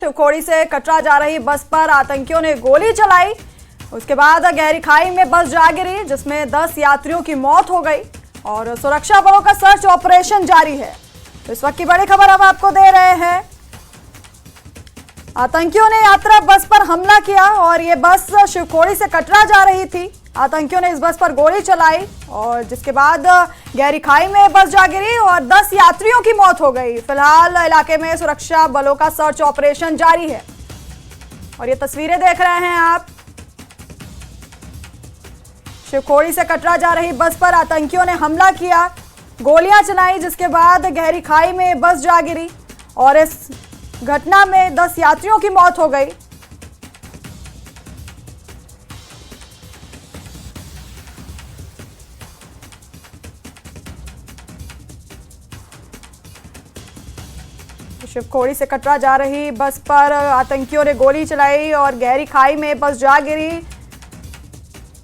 शिवखोड़ी से कटरा जा रही बस पर आतंकियों ने गोली चलाई। उसके बाद गहरी खाई में बस जा गिरी, जिसमें 10 यात्रियों की मौत हो गई और सुरक्षा बलों का सर्च ऑपरेशन जारी है। तो इस वक्त की बड़ी खबर हम आपको दे रहे हैं। आतंकियों ने यात्रा बस पर हमला किया और ये बस शिवखोड़ी से कटरा जा रही थी। आतंकियों ने इस बस पर गोली चलाई और जिसके बाद गहरी खाई में बस जा गिरी और 10 यात्रियों की मौत हो गई। फिलहाल इलाके में सुरक्षा बलों का सर्च ऑपरेशन जारी है और ये तस्वीरें देख रहे हैं आप। शिवखोड़ी से कटरा जा रही बस पर आतंकियों ने हमला किया, गोलियां चलाई, जिसके बाद गहरी खाई में बस जा गिरी और इस घटना में 10 यात्रियों की मौत हो गई। शिवखोड़ी से कटरा जा रही बस पर आतंकियों ने गोली चलाई और गहरी खाई में बस जा गिरी।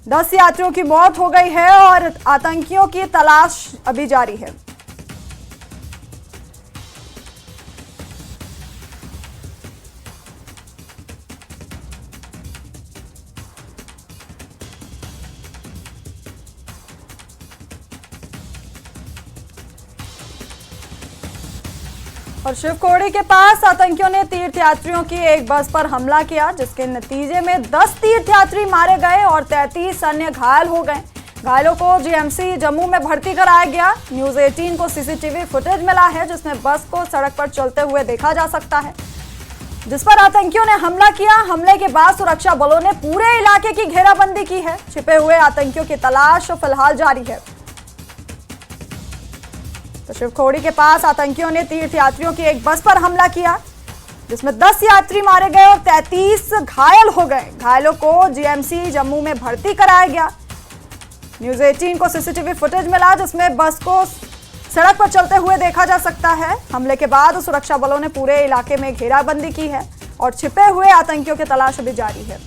10 यात्रियों की मौत हो गई है और आतंकियों की तलाश अभी जारी है। और शिवखोड़ी के पास आतंकियों ने तीर्थयात्रियों की एक बस पर हमला किया, जिसके नतीजे में 10 तीर्थयात्री मारे गए और 33 अन्य घायल हो गए। घायलों को जीएमसी जम्मू में भर्ती कराया गया। न्यूज़ 18 को सीसीटीवी फुटेज मिला है, जिसमें बस को सड़क पर चलते हुए देखा जा सकता है, जिस पर आतंकियों ने हमला किया। हमले के बाद सुरक्षा बलों ने पूरे इलाके की घेराबंदी की है। छिपे हुए आतंकियों की तलाश फिलहाल जारी है। तो शिवखोड़ी के पास आतंकियों ने तीर्थयात्रियों की एक बस पर हमला किया, जिसमें 10 यात्री मारे गए और 33 घायल हो गए। घायलों को जीएमसी जम्मू में भर्ती कराया गया। न्यूज़ 18 को सीसीटीवी फुटेज मिला, जिसमें बस को सड़क पर चलते हुए देखा जा सकता है। हमले के बाद सुरक्षा बलों ने पूरे इलाके में घेराबंदी की है और छिपे हुए आतंकियों की तलाश अभी जारी है।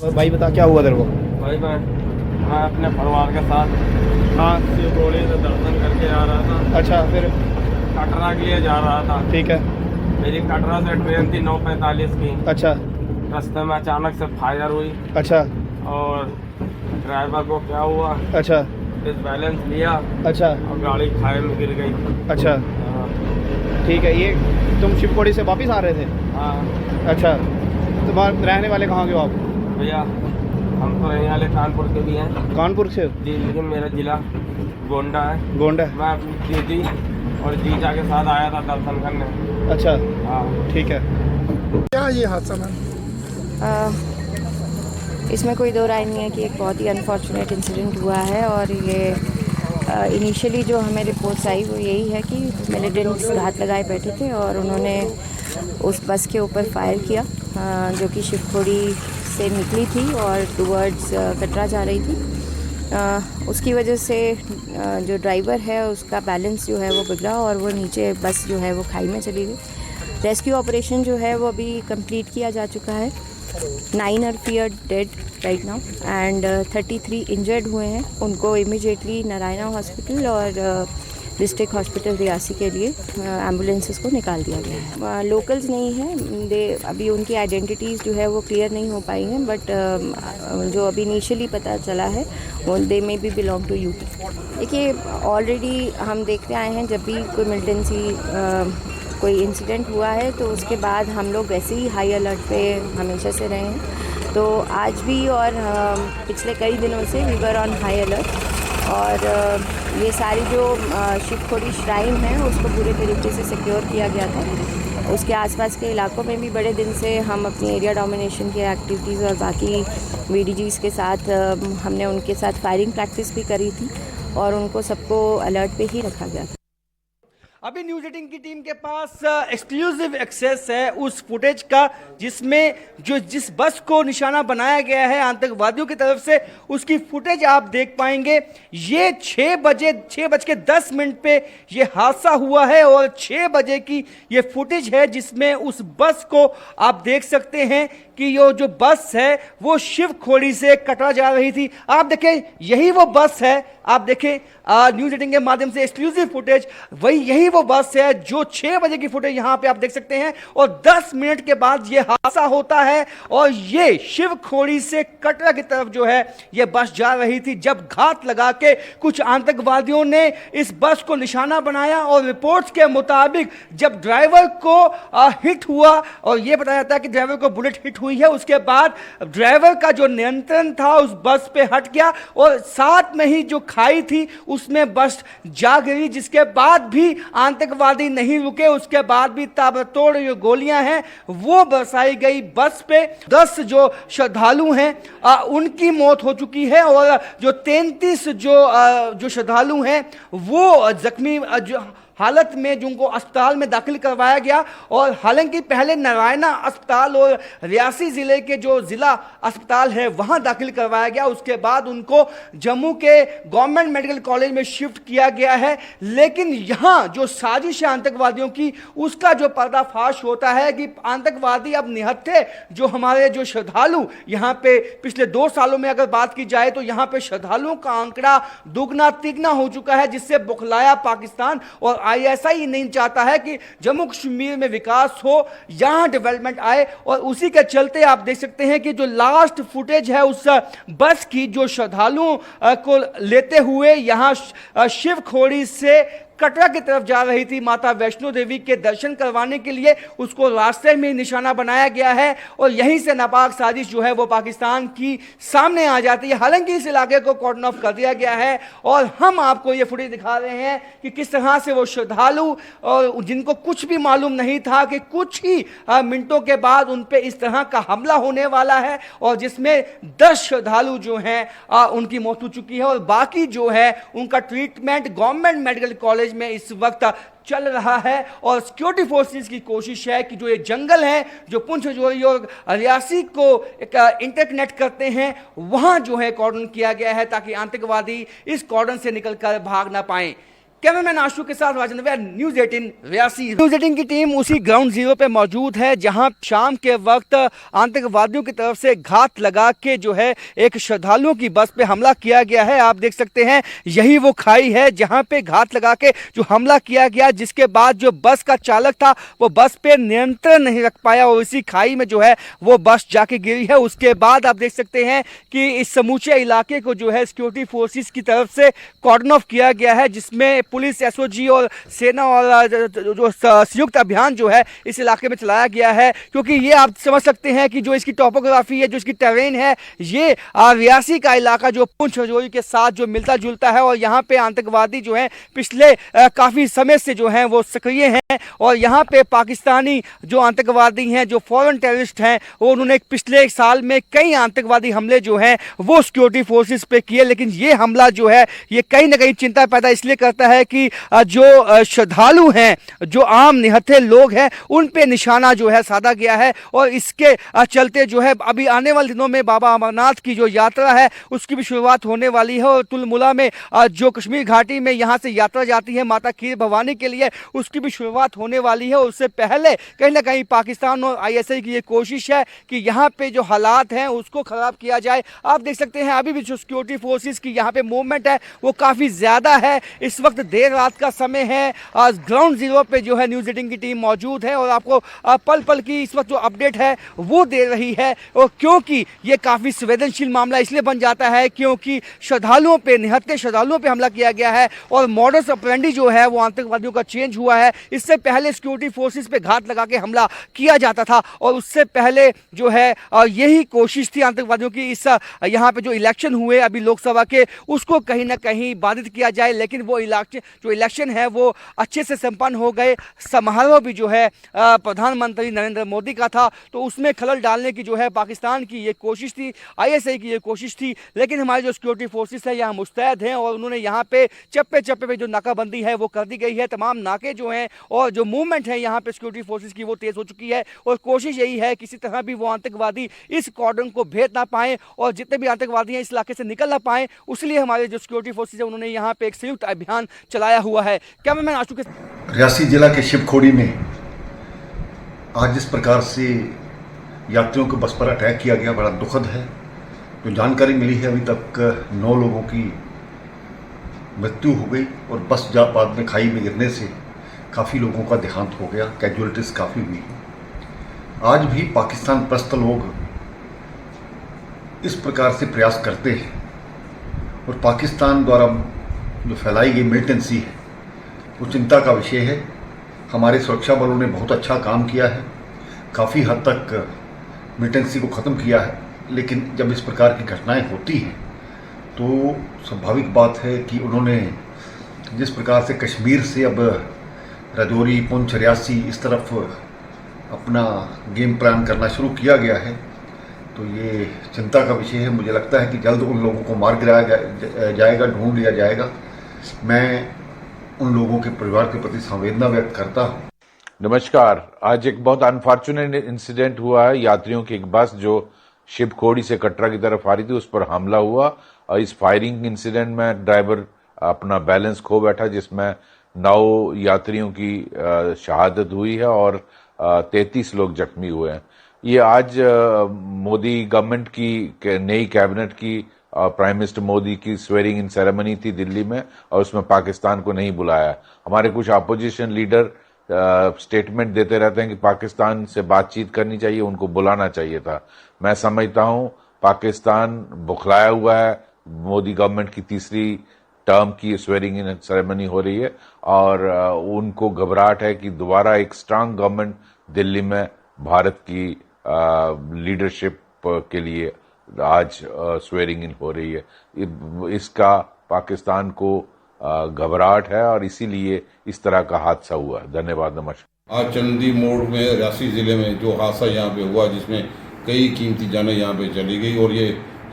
भाई बता, क्या हुआ तेरे को? भाई मैं अपने परिवार के साथ शिवखोड़ी से दर्शन करके आ रहा था। अच्छा, फिर कटरा के लिए जा रहा था। ठीक है। मेरी कटरा से ट्रेन थी 9:45 की। अच्छा। रास्ते में अचानक से फायर हुई। अच्छा। और ड्राइवर को क्या हुआ, अच्छा, डिसबैलेंस लिया। अच्छा। और गाड़ी खाई में गिर गई। अच्छा, हाँ। ठीक है। ये तुम शिवखोड़ी से वापस आ रहे थे? हाँ। अच्छा, तुम्हारे रहने वाले कहाँ के हो आप? भैया हम तो रहने वाले कानपुर के भी हैं। कानपुर से? जी, लेकिन मेरा जिला गोंडा है। गोंडा? मैं अपनी दीदी और जीजा के साथ आया था दर्शन करने। अच्छा। हाँ, ठीक है। क्या ये हादसा मैम? इसमें कोई दो राय नहीं है कि एक बहुत ही अनफॉर्चुनेट इंसिडेंट हुआ है। और ये इनिशियली जो हमें रिपोर्ट्स आई वो यही है कि मिलिटेंट्स घात लगाए बैठे थे और उन्होंने उस बस के ऊपर फायर किया, जो कि शिवखोड़ी से निकली थी और टुवर्ड्स कटरा जा रही थी। उसकी वजह से जो ड्राइवर है उसका बैलेंस जो है वो बिगड़ा और वो नीचे बस जो है वो खाई में चली गई। रेस्क्यू ऑपरेशन जो है वो अभी कंप्लीट किया जा चुका है। 9 are feared dead right now and 33 injured हुए हैं। उनको इमीडिएटली नारायणा हॉस्पिटल और डिस्ट्रिक्ट हॉस्पिटल रियासी के लिए एम्बुलेंसेस को निकाल दिया गया है। लोकल्स नहीं हैं, अभी उनकी आइडेंटिटीज़ जो है वो क्लियर नहीं हो पाई हैं, बट जो अभी इनिशियली पता चला है वो दे में भी बिलोंग टू यूपी। देखिए, ऑलरेडी हम देखते आए हैं जब भी कोई मिलिटेंसी कोई इंसिडेंट हुआ है तो उसके बाद हम लोग वैसे ही हाई अलर्ट पे हमेशा से रहे हैं। तो आज भी और पिछले कई दिनों से we were on high alert. और ये सारी जो शिवखोड़ी श्राइन है उसको पूरे तरीके से सिक्योर किया गया था। उसके आसपास के इलाकों में भी बड़े दिन से हम अपनी एरिया डोमिनेशन की एक्टिविटीज़ और बाकी वीडीजीज़ के साथ हमने उनके साथ फायरिंग प्रैक्टिस भी करी थी और उनको सबको अलर्ट पे ही रखा गया था। अभी न्यूज़ 18 की टीम के पास एक्सक्लूसिव एक्सेस है उस फुटेज का, जिसमें जिस बस को निशाना बनाया गया है आतंकवादियों की तरफ से, उसकी फुटेज आप देख पाएंगे। ये 6:10 पे ये हादसा हुआ है और 6 बजे की ये फुटेज है, जिसमें उस बस को आप देख सकते हैं कि ये जो बस है वो शिवखोड़ी से कटरा जा रही थी। आप देखें, यही वो बस है। आप देखें न्यूज़ 18 के माध्यम से एक्सक्लूसिव फुटेज, यही वो बस है जो 6 बजे की फुटेज यहां पे आप देख सकते हैं और 10 मिनट के बाद ये हादसा होता है और ये शिवखोड़ी से कटरा की तरफ जो है ये बस जा रही थी, जब घात लगा के कुछ आतंकवादियों ने इस बस को निशाना बनाया और रिपोर्ट्स के मुताबिक जब ड्राइवर को हिट हुआ और यह बताया जाता है कि ड्राइवर को बुलेट हिट हुई है, उसके बाद ड्राइवर का जो नियंत्रण था उस बस पे हट गया और साथ में ही जो खाई थी उसमें बस जा गिरी, जिसके बाद भी आतंकवादी नहीं रुके। उसके बाद भी ताबड़तोड़ जो गोलियां हैं वो बरसाई गई बस पे। 10 जो श्रद्धालु हैं उनकी मौत हो चुकी है और जो 33 जो श्रद्धालु हैं वो जख्मी हालत में जिनको अस्पताल में दाखिल करवाया गया और हालांकि पहले नारायणा अस्पताल और रियासी जिले के जो जिला अस्पताल है वहां दाखिल करवाया गया, उसके बाद उनको जम्मू के गवर्नमेंट मेडिकल कॉलेज में शिफ्ट किया गया है। लेकिन यहां जो साजिश है आतंकवादियों की उसका जो पर्दाफाश होता है कि आतंकवादी अब निहत्थे जो हमारे जो श्रद्धालु यहां पे पिछले 2 सालों में अगर बात की जाए तो यहां पे श्रद्धालुओं का आंकड़ा दुगना तिगना हो चुका है, जिससे बुखलाया पाकिस्तान और आईएसआई नहीं चाहता है कि जम्मू कश्मीर में विकास हो, यहां डेवलपमेंट आए। और उसी के चलते आप देख सकते हैं कि जो लास्ट फुटेज है उस बस की जो श्रद्धालुओं को लेते हुए यहां शिवखोड़ी से कटरा की तरफ जा रही थी माता वैष्णो देवी के दर्शन करवाने के लिए, उसको रास्ते में निशाना बनाया गया है और यहीं से नापाक साजिश जो है वो पाकिस्तान की सामने आ जाती है। हालांकि इस इलाके को कॉर्डन ऑफ कर दिया गया है और हम आपको ये फुटेज दिखा रहे हैं कि किस तरह से वो श्रद्धालु और जिनको कुछ भी मालूम नहीं था कि कुछ ही मिनटों के बाद उन पर इस तरह का हमला होने वाला है और जिसमें 10 श्रद्धालु जो हैं उनकी मौत हो चुकी है और बाकी जो है उनका ट्रीटमेंट गवर्नमेंट मेडिकल कॉलेज में इस वक्त चल रहा है। और सिक्योरिटी फोर्सेस की कोशिश है कि जो ये जंगल है जो पुंछ जोरी और रियासी को इंटरकनेक्ट करते हैं वहां जो है कॉर्डन किया गया है ताकि आतंकवादी इस कॉर्डन से निकलकर भाग ना पाएं। कैमरामैन आशु के साथ राजेंद्र, न्यूज़ 18 रियासी। न्यूज़ 18 की टीम उसी ग्राउंड जीरो पे मौजूद है जहां शाम के वक्त आतंकवादियों की तरफ से घात लगा के जो है एक श्रद्धालुओं की बस पे हमला किया गया है। आप देख सकते हैं यही वो खाई है जहां पे घात लगा के जो हमला किया गया, जिसके बाद जो बस का चालक था वो बस पे नियंत्रण नहीं रख पाया और इसी खाई में जो है वो बस जाके गिरी है। उसके बाद आप देख सकते हैं कि इस समूचे इलाके को जो है सिक्योरिटी फोर्सेस की तरफ से कॉर्डन ऑफ किया गया है, जिसमें पुलिस, एसओजी और सेना और जो संयुक्त अभियान जो है इस इलाके में चलाया गया है। क्योंकि ये आप समझ सकते हैं कि जो इसकी टोपोग्राफी है, जो इसकी टेरेन है, ये रियासी का इलाका जो पुंछ राजौरी के साथ जो मिलता जुलता है और यहाँ पे आतंकवादी जो हैं पिछले काफ़ी समय से जो हैं वो सक्रिय हैं और यहाँ पे पाकिस्तानी जो आतंकवादी हैं, जो फॉरेन टेररिस्ट हैं, वो उन्होंने पिछले 1 साल में कई आतंकवादी हमले जो हैं वो सिक्योरिटी फोर्सेस पे किए। लेकिन ये हमला जो है ये कहीं ना कहीं चिंता पैदा इसलिए करता है कि जो श्रद्धालु हैं, जो आम निहत्थे लोग हैं, उन पे निशाना जो है साधा गया है और इसके चलते जो है अभी आने वाले दिनों में बाबा अमरनाथ की जो यात्रा है उसकी भी शुरुआत होने वाली है और तुलमुला में जो कश्मीर घाटी में यहाँ से यात्रा जाती है माता खीर भवानी के लिए, उसकी भी शुरुआत होने वाली है। उससे पहले कहीं ना कहीं पाकिस्तान और आईएसआई की ये कोशिश है कि यहाँ पे जो हालात हैं उसको ख़राब किया जाए। आप देख सकते हैं अभी भी जो सिक्योरिटी फोर्सेस की यहाँ पे मूवमेंट है वो काफ़ी ज़्यादा है। इस वक्त देर रात का समय है, ग्राउंड जीरो पे जो है न्यूज़ 18 की टीम मौजूद है और आपको पल पल की इस वक्त जो अपडेट है वो दे रही है। और क्योंकि ये काफ़ी संवेदनशील मामला इसलिए बन जाता है क्योंकि श्रद्धालुओं पे, निहत्थे श्रद्धालुओं पे हमला किया गया है और मॉडस ऑपरेंडी जो है वो आतंकवादियों का चेंज हुआ है। इससे पहले सिक्योरिटी फोर्सेस पे घात लगा के हमला किया जाता था और उससे पहले जो है यही कोशिश थी आतंकवादियों की इस यहाँ पे जो इलेक्शन हुए अभी लोकसभा के उसको कहीं ना कहीं बाधित किया जाए। लेकिन वो जो इलेक्शन है वो अच्छे से संपन्न हो गए। समारोह भी जो है प्रधानमंत्री नरेंद्र मोदी का था, तो उसमें खलल डालने की जो है पाकिस्तान की ये कोशिश थी, आईएसआई की ये कोशिश थी। लेकिन हमारे जो सिक्योरिटी फोर्सेस है यहाँ मुस्तैद हैं और उन्होंने यहाँ पे चप्पे चप्पे पे जो नाकाबंदी है वो कर दी गई है। तमाम नाके जो हैं और जो मूवमेंट है यहाँ पे सिक्योरिटी फोर्सेस की वो तेज़ हो चुकी है और कोशिश यही है किसी तरह भी वो आतंकवादी इस कॉर्डन को भेद ना पाएँ और जितने भी आतंकवादी हैं इस इलाके से निकल ना पाएँ। उसलिए हमारे जो सिक्योरिटी फोर्सेस है उन्होंने यहाँ पे एक संयुक्त अभियान चलाया हुआ है। कैमरामैन आशु के रियासी जिला के शिवखोड़ी में आज जिस प्रकार से यात्रियों को बस पर अटैक किया गया बड़ा दुखद है। जो जानकारी मिली है अभी तक 9 लोगों की मृत्यु हो गई और बस बाद में खाई में गिरने से काफ़ी लोगों का देहांत हो गया, कैजुअलिटीज़ काफ़ी हुई। आज भी पाकिस्तान परस्त लोग इस प्रकार से प्रयास करते हैं और पाकिस्तान द्वारा जो फैलाई गई मिलिटेंसी है वो चिंता का विषय है। हमारे सुरक्षा बलों ने बहुत अच्छा काम किया है, काफ़ी हद तक मिलिटेंसी को ख़त्म किया है, लेकिन जब इस प्रकार की घटनाएं होती हैं तो स्वाभाविक बात है कि उन्होंने जिस प्रकार से कश्मीर से अब राजौरी, पुंछ, रियासी इस तरफ अपना गेम प्लान करना शुरू किया गया है, तो ये चिंता का विषय है। मुझे लगता है कि जल्द उन लोगों को मार गिराया जाएगा, ढूंढ लिया जाएगा। मैं उन लोगों के परिवार के प्रति संवेदना व्यक्त करता हूँ। नमस्कार। आज एक बहुत अनफॉर्चुनेट इंसिडेंट हुआ है। यात्रियों की एक बस जो शिवखोड़ी से कटरा की तरफ आ रही थी, उस पर हमला हुआ और इस फायरिंग इंसिडेंट में ड्राइवर अपना बैलेंस खो बैठा, जिसमें 9 यात्रियों की शहादत हुई है और 33 लोग जख्मी हुए हैं। ये आज मोदी गवर्नमेंट की नई कैबिनेट की प्राइम मिनिस्टर मोदी की स्वेरिंग इन सेरेमनी थी दिल्ली में, और उसमें पाकिस्तान को नहीं बुलाया। हमारे कुछ अपोजिशन लीडर स्टेटमेंट देते रहते हैं कि पाकिस्तान से बातचीत करनी चाहिए, उनको बुलाना चाहिए था। मैं समझता हूं पाकिस्तान बुखलाया हुआ है। मोदी गवर्नमेंट की तीसरी टर्म की स्वेरिंग इन सेरेमनी हो रही है और उनको घबराहट है कि दोबारा एक स्ट्रांग गवर्नमेंट दिल्ली में भारत की लीडरशिप के लिए आज स्वेरिंग इन हो रही है। इसका पाकिस्तान को घबराहट है और इसीलिए इस तरह का हादसा हुआ। धन्यवाद, नमस्कार। आज चंदी मोड़ में रियासी जिले में जो हादसा यहाँ पे हुआ, जिसमें कई कीमती जानें यहाँ पे चली गई और ये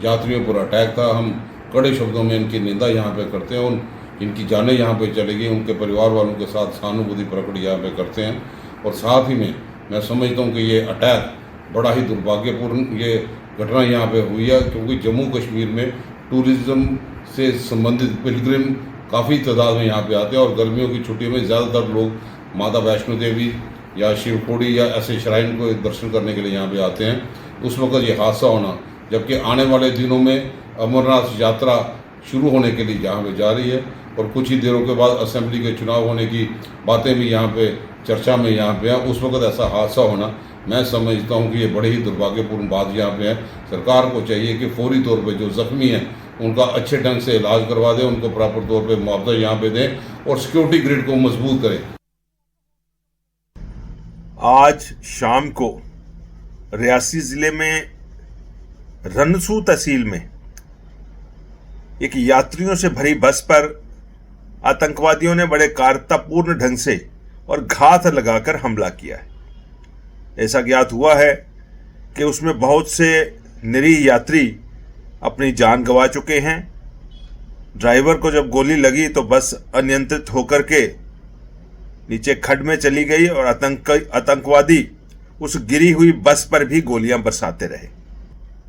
यात्रियों पर अटैक था, हम कड़े शब्दों में इनकी निंदा यहाँ पे करते हैं। इनकी जानें यहाँ पे चली गई, उनके परिवार वालों के साथ सहानुभूति प्रकट यहाँ पे करते हैं। और साथ ही में मैं समझता हूँ कि ये अटैक बड़ा ही दुर्भाग्यपूर्ण ये घटना यहाँ पे हुई है, क्योंकि जम्मू कश्मीर में टूरिज्म से संबंधित पिलग्रिम काफ़ी तादाद में यहाँ पे आते हैं और गर्मियों की छुट्टियों में ज़्यादातर लोग माता वैष्णो देवी या शिवखोड़ी या ऐसे श्राइन को दर्शन करने के लिए यहाँ पे आते हैं। उस वक्त ये हादसा होना, जबकि आने वाले दिनों में अमरनाथ यात्रा शुरू होने के लिए यहाँ पे जा रही है और कुछ ही देरों के बाद असेंबली के चुनाव होने की बातें भी यहाँ पे चर्चा में यहाँ पे है। उस वक्त ऐसा हादसा होना, मैं समझता हूँ कि ये बड़ी ही दुर्भाग्यपूर्ण बात यहाँ पे है। सरकार को चाहिए कि फौरी तौर पे जो जख्मी हैं उनका अच्छे ढंग से इलाज करवा दें, उनको प्रॉपर तौर पे मुआवजा यहाँ पे दें और सिक्योरिटी ग्रिड को मजबूत करें। आज शाम को रियासी जिले में रनसू तहसील में एक यात्रियों से भरी बस पर आतंकवादियों ने बड़े कायरतापूर्ण ढंग से और घात लगाकर हमला किया है। ऐसा ज्ञात हुआ है कि उसमें बहुत से निरीह यात्री अपनी जान गंवा चुके हैं। ड्राइवर को जब गोली लगी तो बस अनियंत्रित होकर के नीचे खड्ड में चली गई और आतंकवादी उस गिरी हुई बस पर भी गोलियां बरसाते रहे।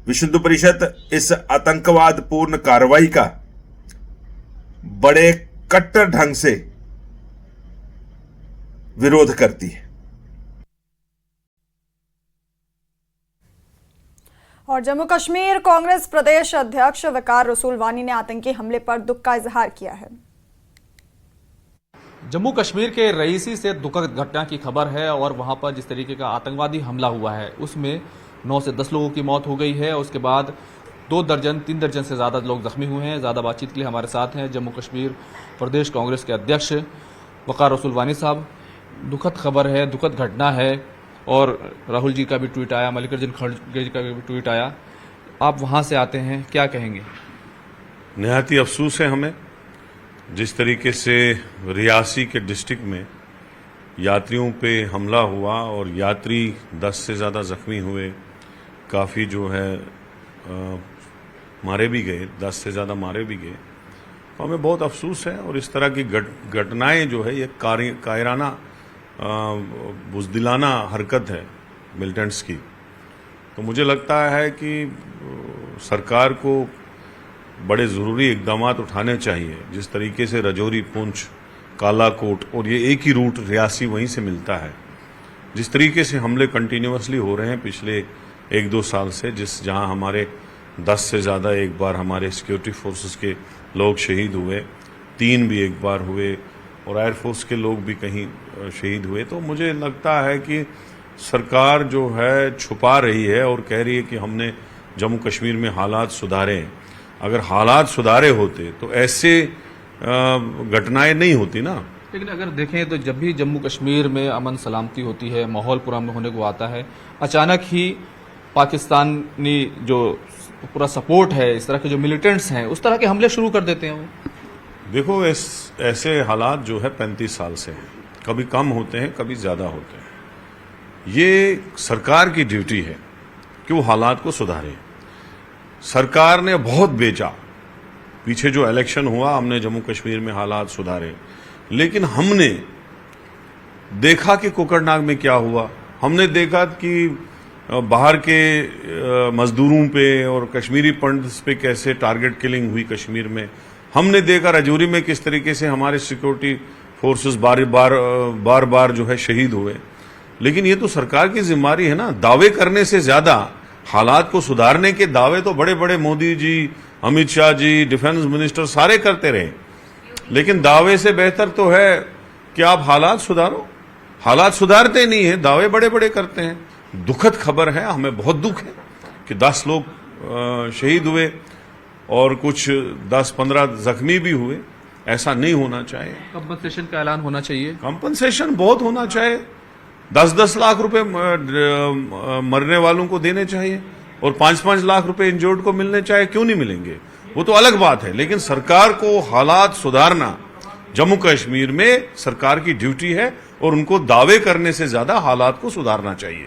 विश्व हिंदू परिषद इस आतंकवाद पूर्ण कार्रवाई का बड़े कट्टर ढंग से विरोध करती है। और जम्मू कश्मीर कांग्रेस प्रदेश अध्यक्ष वकार रसूलवानी ने आतंकी हमले पर दुख का इजहार किया है। जम्मू कश्मीर के रईसी से दुखद घटना की खबर है और वहां पर जिस तरीके का आतंकवादी हमला हुआ है उसमें 9 से 10 लोगों की मौत हो गई है। उसके बाद 2 दर्जन 3 दर्जन से ज़्यादा लोग जख्मी हुए हैं। ज़्यादा बातचीत के लिए हमारे साथ हैं जम्मू कश्मीर प्रदेश कांग्रेस के अध्यक्ष वकार रसूलवानी साहब। दुखद खबर है, दुखद घटना है और राहुल जी का भी ट्वीट आया, मल्लिकार्जुन खड़गे जी का भी ट्वीट आया। आप वहाँ से आते हैं, क्या कहेंगे? निहायती अफसोस है हमें जिस तरीके से रियासी के डिस्ट्रिक्ट में यात्रियों पे हमला हुआ और यात्री 10 से ज़्यादा जख्मी हुए, काफ़ी जो है मारे भी गए, 10 से ज़्यादा मारे भी गए। तो हमें बहुत अफसोस है और इस तरह की घटनाएं जो है ये कायराना बुज़दिलाना हरकत है मिलिटेंट्स की। तो मुझे लगता है कि सरकार को बड़े ज़रूरी इक़दाम उठाने चाहिए। जिस तरीके से राजौरी, पुंछ, कालाकोट और ये एक ही रूट रियासी वहीं से मिलता है, जिस तरीके से हमले कंटिन्यूअसली हो रहे हैं पिछले 1-2 साल से, जहां हमारे 10 से ज़्यादा एक बार हमारे सिक्योरिटी फोर्सेस के लोग शहीद हुए, 3 भी एक बार हुए और एयरफोर्स के लोग भी कहीं शहीद हुए। तो मुझे लगता है कि सरकार जो है छुपा रही है और कह रही है कि हमने जम्मू कश्मीर में हालात सुधारे हैं। अगर हालात सुधारे होते तो ऐसे घटनाएं नहीं होती ना। लेकिन अगर देखें तो जब भी जम्मू कश्मीर में अमन सलामती होती है, माहौल पूरा अमन होने को आता है, अचानक ही पाकिस्तानी जो पूरा सपोर्ट है, इस तरह के जो मिलिटेंट्स हैं, उस तरह के हमले शुरू कर देते हैं वो। देखो ऐसे हालात जो है 35 साल से हैं, कभी कम होते हैं कभी ज़्यादा होते हैं। ये सरकार की ड्यूटी है कि वो हालात को सुधारे। सरकार ने बहुत बेचा, पीछे जो इलेक्शन हुआ हमने जम्मू कश्मीर में हालात सुधारे, लेकिन हमने देखा कि कोकरनाग में क्या हुआ। हमने देखा कि बाहर के मजदूरों पे और कश्मीरी पंडित्स पे कैसे टारगेट किलिंग हुई कश्मीर में। हमने देखा राजौरी में किस तरीके से हमारे सिक्योरिटी फोर्सेस बार बार जो है शहीद हुए। लेकिन ये तो सरकार की जिम्मेदारी है ना। दावे करने से ज्यादा हालात को सुधारने के दावे तो बड़े बड़े मोदी जी, अमित शाह जी, डिफेंस मिनिस्टर सारे करते रहे, लेकिन दावे से बेहतर तो है कि आप हालात सुधारो। हालात सुधारते नहीं है, दावे बड़े बड़े करते हैं। दुखद खबर है, हमें बहुत दुख है कि 10 लोग शहीद हुए और कुछ 10-15 जख्मी भी हुए। ऐसा नहीं होना चाहिए। कंपनसेशन का ऐलान होना चाहिए। कंपनसेशन बहुत होना चाहिए। 10-10 लाख रुपए मरने वालों को देने चाहिए और 5-5 लाख रुपए इंजर्ड को मिलने चाहिए। क्यों नहीं मिलेंगे, वो तो अलग बात है। लेकिन सरकार को हालात सुधारना जम्मू कश्मीर में सरकार की ड्यूटी है और उनको दावे करने से ज्यादा हालात को सुधारना चाहिए।